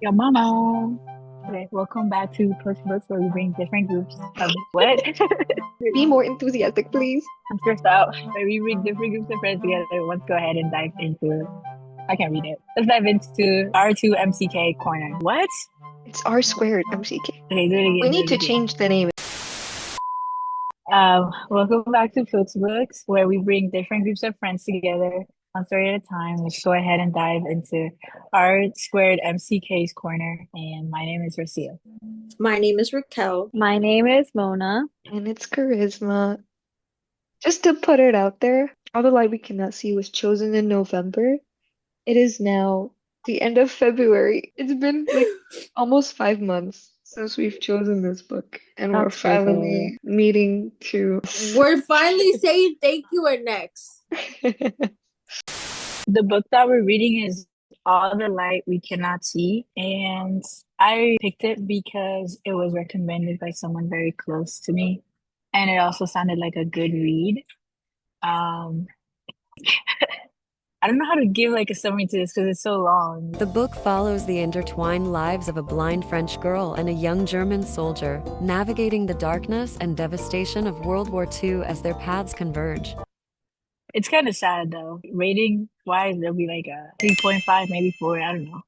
Yo, mama. Okay, welcome back to Pook Books, where we bring different groups of what? Be more enthusiastic, please. I'm stressed out. Where we bring different groups of friends together. Let's go ahead and dive into. I can't read it. Let's dive into R²MCK corner. What? It's R squared MCK. Okay, do it We again. Do need it to again. change the name. Welcome back to Pook Books, where we bring different groups of friends together, one story at a time. Let's go ahead and dive into R²MCK's corner. And my name is Rocio. My name is Raquel. My name is Mona. And it's charisma. Just to put it out there, although Light We Cannot See was chosen in November, it is now the end of February. It's been like almost 5 months since we've chosen this book, and we're That's crazy. finally meeting to. We're finally saying thank you and next. The book that we're reading is All the Light We Cannot See, and I picked it because it was recommended by someone very close to me, and it also sounded like a good read. Um, I don't know how to give like a summary to this because it's so long. The book follows the intertwined lives of a blind French girl and a young German soldier, navigating the darkness and devastation of World War II as their paths converge. It's kind of sad though. Rating wise, there'll be like a 3.5, maybe 4. I don't know.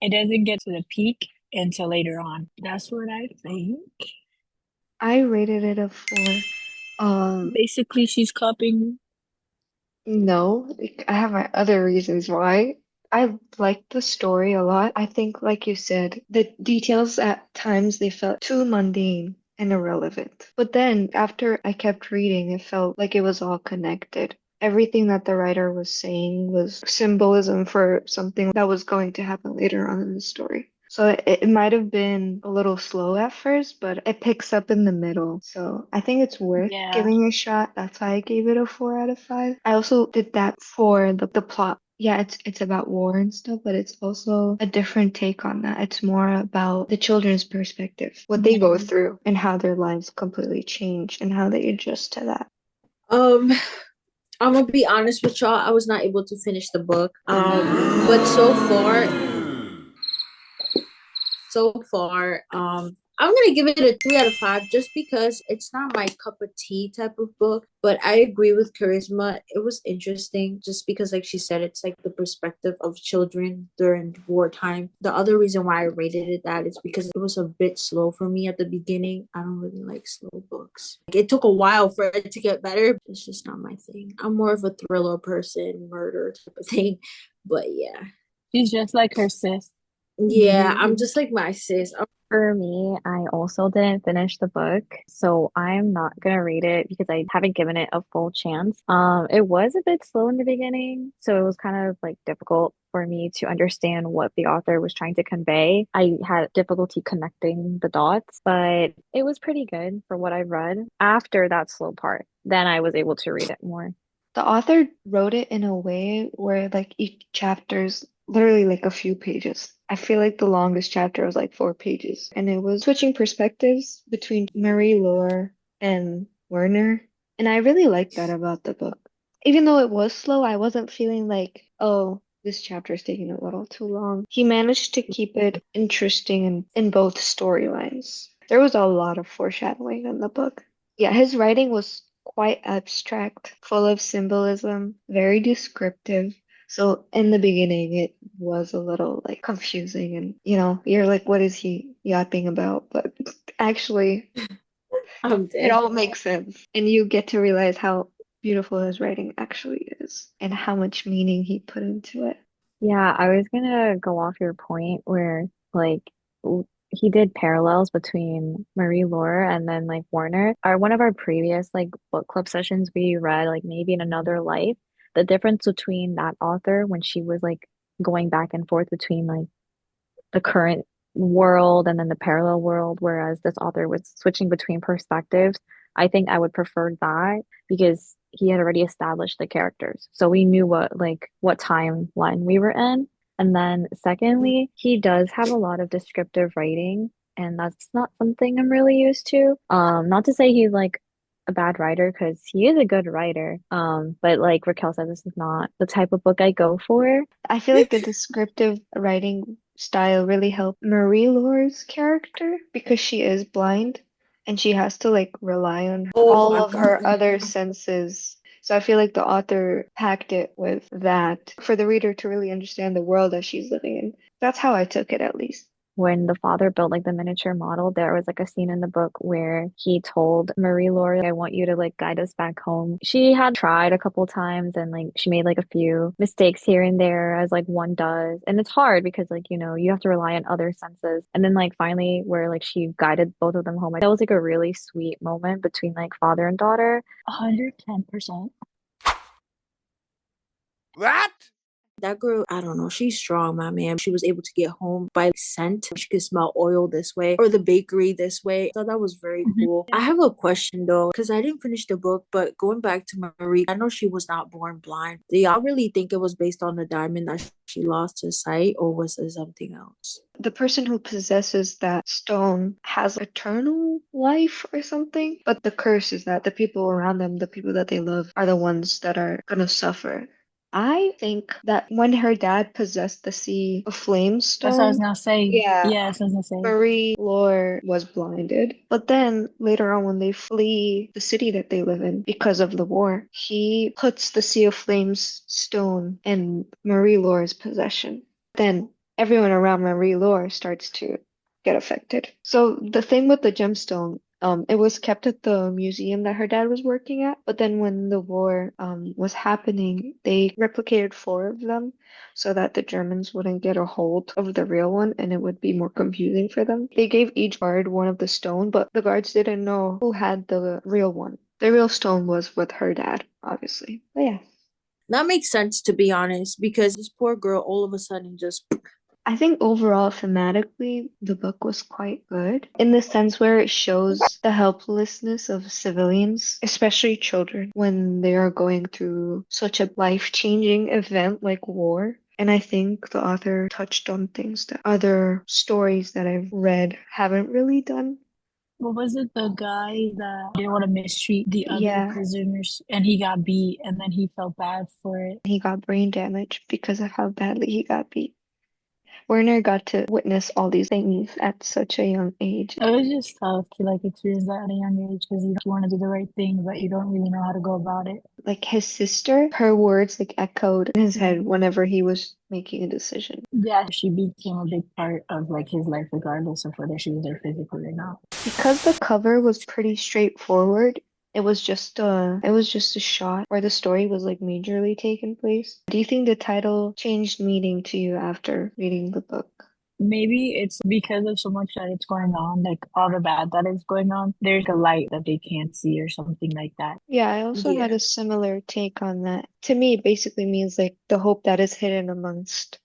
It doesn't get to the peak until later on. That's what I think. I rated it a 4. Basically, she's copying. No, like, I have my other reasons why. I liked the story a lot. I think, like you said, the details at times they felt too mundane and irrelevant. But then after I kept reading, it felt like it was all connected. Everything that the writer was saying was symbolism for something that was going to happen later on in the story. So it might have been a little slow at first, but it picks up in the middle. So I think it's worth Yeah. giving a shot. That's why I gave it a 4 out of 5. I also did that for the plot. Yeah, it's about war and stuff, but it's also a different take on that. It's more about the children's perspective, what they go Yeah. through, and how their lives completely change and how they adjust to that. Um, I'm gonna be honest with y'all. I was not able to finish the book. But so far, I'm gonna give it a 3 out of 5 just because it's not my cup of tea type of book. But I agree with Charisma. It was interesting just because, like she said, it's like the perspective of children during wartime. The other reason why I rated it that is because it was a bit slow for me at the beginning. I don't really like slow books. Like, it took a while for it to get better. It's just not my thing. I'm more of a thriller person, murder type of thing. But yeah. She's just like her sis. Yeah, I'm just like my sis. For me, I also didn't finish the book, so I'm not gonna read it because I haven't given it a full chance. It was a bit slow in the beginning, so it was kind of like difficult for me to understand what the author was trying to convey. I had difficulty connecting the dots, but it was pretty good for what I read. After that slow part, then I was able to read it more. The author wrote it in a way where like each chapter's literally like a few pages. I feel like the longest chapter was like 4 pages, and it was switching perspectives between Marie-Laure and Werner. And I really liked that about the book. Even though it was slow, I wasn't feeling like, oh, this chapter is taking a little too long. He managed to keep it interesting in both storylines. There was a lot of foreshadowing in the book. Yeah, his writing was quite abstract, full of symbolism, very descriptive. So in the beginning, it was a little like confusing, and you're like, what is he yapping about? But actually, I'm it dead. all makes sense, and you get to realize how beautiful his writing actually is, and how much meaning he put into it. Yeah, I was gonna go off your point where like he did parallels between Marie Laure and then like Warner. One of our previous like book club sessions we read like maybe in another life. The difference between that author when she was like going back and forth between like the current world and then the parallel world, whereas this author was switching between perspectives. I think I would prefer that because he had already established the characters. So we knew what timeline we were in. And then secondly, he does have a lot of descriptive writing, and that's not something I'm really used to. Not to say he's like a bad writer because he is a good writer. But like Raquel said, this is not the type of book I go for. I feel like the descriptive writing style really helped Marie Laure's character because she is blind and she has to like rely on Oh all my of her God. other senses. So I feel like the author packed it with that for the reader to really understand the world that she's living in. That's how I took it, at least. When the father built like the miniature model, there was like a scene in the book where he told Marie Laure, I want you to like guide us back home. She had tried a couple times and like she made like a few mistakes here and there as like one does. And it's hard because like, you know, you have to rely on other senses. And then like finally where like she guided both of them home, like, that was like a really sweet moment between like father and daughter. 110%. What? That girl, I don't know, she's strong, my man. She was able to get home by scent. She could smell oil this way or the bakery this way. I thought that was very cool. I have a question though, because I didn't finish the book, but going back to Marie, I know she was not born blind. Do y'all really think it was based on the diamond that she lost her sight, or was it something else? The person who possesses that stone has eternal life or something, but the curse is that the people around them, the people that they love, are the ones that are gonna suffer. I think that when her dad possessed the Sea of Flame That's what I was stone, gonna say. yeah, Yeah, that's what I was gonna say. Marie Laure was blinded. But then later on, when they flee the city that they live in because of the war, he puts the Sea of Flames stone in Marie Laure's possession. Then everyone around Marie Laure starts to get affected. So the thing with the gemstone, it was kept at the museum that her dad was working at, but then when the war was happening, they replicated four of them so that the Germans wouldn't get a hold of the real one and it would be more confusing for them. They gave each guard one of the stone, but the guards didn't know who had the real one. The real stone was with her dad, obviously. But yeah. That makes sense, to be honest, because this poor girl all of a sudden just. I think overall, thematically, the book was quite good in the sense where it shows the helplessness of civilians, especially children, when they are going through such a life-changing event like war. And I think the author touched on things that other stories that I've read haven't really done. What was it? The guy that didn't want to mistreat the other Yeah, prisoners and he got beat and then he felt bad for it. he got brain damage because of how badly he got beat. Werner got to witness all these things at such a young age. It was just tough to like experience that at a young age because you want to do the right thing, but you don't really know how to go about it. Like his sister, her words like echoed in his head whenever he was making a decision. Yeah, she became a big part of like his life regardless of whether she was there physically or not. Because the cover was pretty straightforward, it was just a shot where the story was like majorly taking place. Do you think the title changed meaning to you after reading the book? Maybe it's because of so much that it's going on, like all the bad that is going on. There's a light that they can't see or something like that. Yeah, I also had Yeah. a similar take on that. To me, it basically means like the hope that is hidden amongst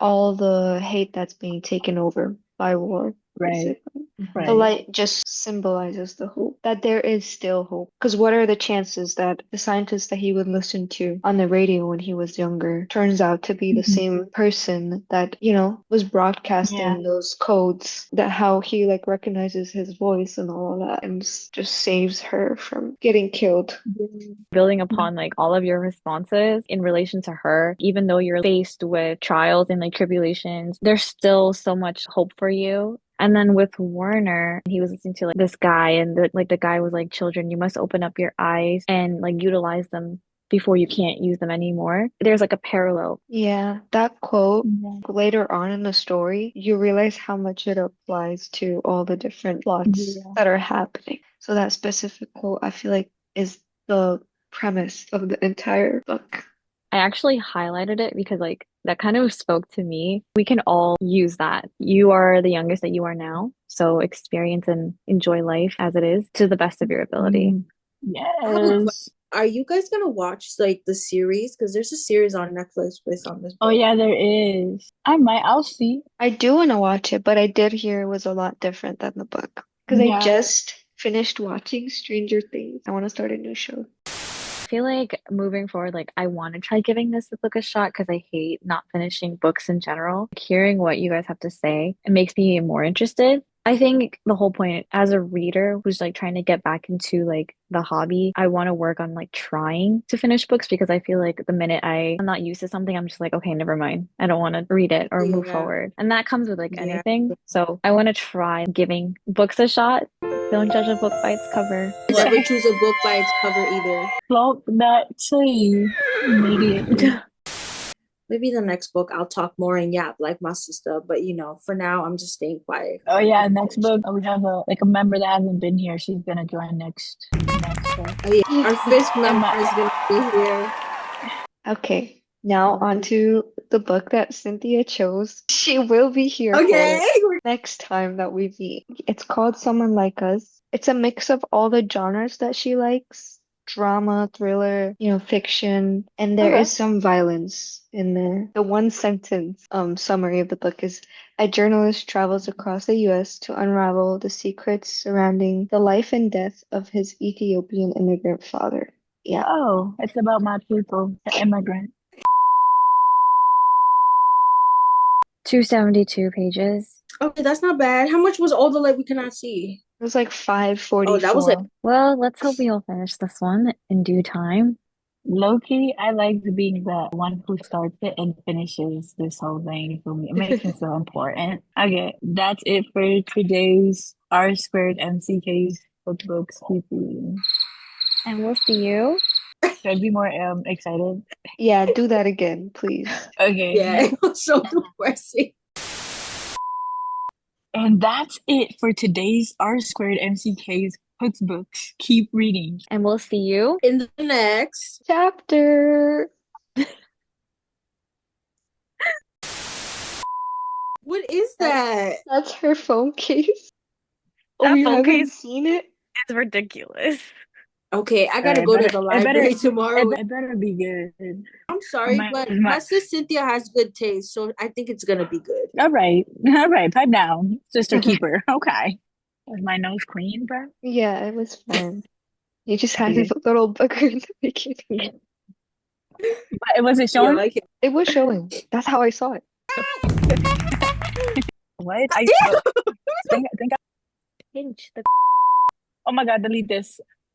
all the hate that's being taken over by war, Right, basically. The right. light just symbolizes the hope that there is still hope. Because what are the chances that the scientist that he would listen to on the radio when he was younger turns out to be the Mhm. same person that, was Yeah. broadcasting those codes, that how he like recognizes his voice and all of that and just saves her from getting killed. Building upon like all of your responses in relation to her, even though you're faced with trials and like tribulations, there's still so much hope for you. And then with Warner, he was listening to like this guy, and the guy was like, "Children, you must open up your eyes and like utilize them before you can't use them anymore." There's like a parallel. Yeah, that quote Yeah. later on in the story, you realize how much it applies to all the different plots Yeah. that are happening. So that specific quote, I feel like, is the premise of the entire book. I actually highlighted it because like that kind of spoke to me. We can all use that. You are the youngest that you are now, so experience and enjoy life as it is to the best of your ability. Mm. I have a question. Yes. Are you guys gonna watch like the series? Because there's a series on Netflix based on this Oh book. yeah, there is. I'll see. I do want to watch it, but I did hear it was a lot different than the book. Because I Yeah. just finished watching Stranger Things. I want to start a new show. I feel like moving forward, like I want to try giving this book a shot because I hate not finishing books in general. Hearing what you guys have to say, it makes me more interested. I think the whole point as a reader who's like trying to get back into like the hobby, I want to work on like trying to finish books because I feel like the minute I'm not used to something, I'm just like, okay, never mind. I don't want to read it or move Yeah, forward. And that comes with like yeah. anything. So I want to try giving books a shot. Don't judge a book by its cover. Never choose a book by its cover either. Plop that tree immediately. Maybe the next book I'll talk more and yap like my sister, but for now I'm just staying quiet. Oh yeah, next book we have a member that hasn't been here. She's gonna join next book. Oh yeah, our fifth member is gonna be here. Okay, now on to the book that Cynthia chose. She will be here for Okay. it next time that we meet. It's called Someone Like Us. It's a mix of all the genres that she likes. Drama, thriller, fiction, and there Okay. is some violence in there. The one sentence summary of the book is a journalist travels across the US to unravel the secrets surrounding the life and death of his Ethiopian immigrant father. Yeah. Oh, it's about my people, the immigrant. 272 pages. Okay, that's not bad. How much was All the Light We Cannot See? It was like Oh, that was it. 544. Well, let's hope we'll finish this one in due time. Low-key, I like being the one who starts it and finishes this whole thing for me. It makes me feel important. Okay, that's it for today's R²MCK's cookbooks. Keep reading. And we'll see you. Should I be more excited? Yeah, do that again, please. Okay. Yeah, it was so depressing. And that's it for today's R²MCK's cookbooks. Keep reading. And we'll see you In the next Chapter. What is that? That's her phone case. Oh, That you phone haven't case- seen it? It's ridiculous. Okay, I gotta It go to better- the it library better- tomorrow. It better be good. I'm sorry, but my sis Cynthia has good taste, so I think it's gonna be good. All right, pipe down, Sister Keeper. Okay. Was my nose clean, bro? Yeah, it was fun. You just had Yeah. a little booger in the beginning. But was it Yeah, showing? like it. It was showing. That's how I saw it. What? Think Pinch the oh my God, delete this.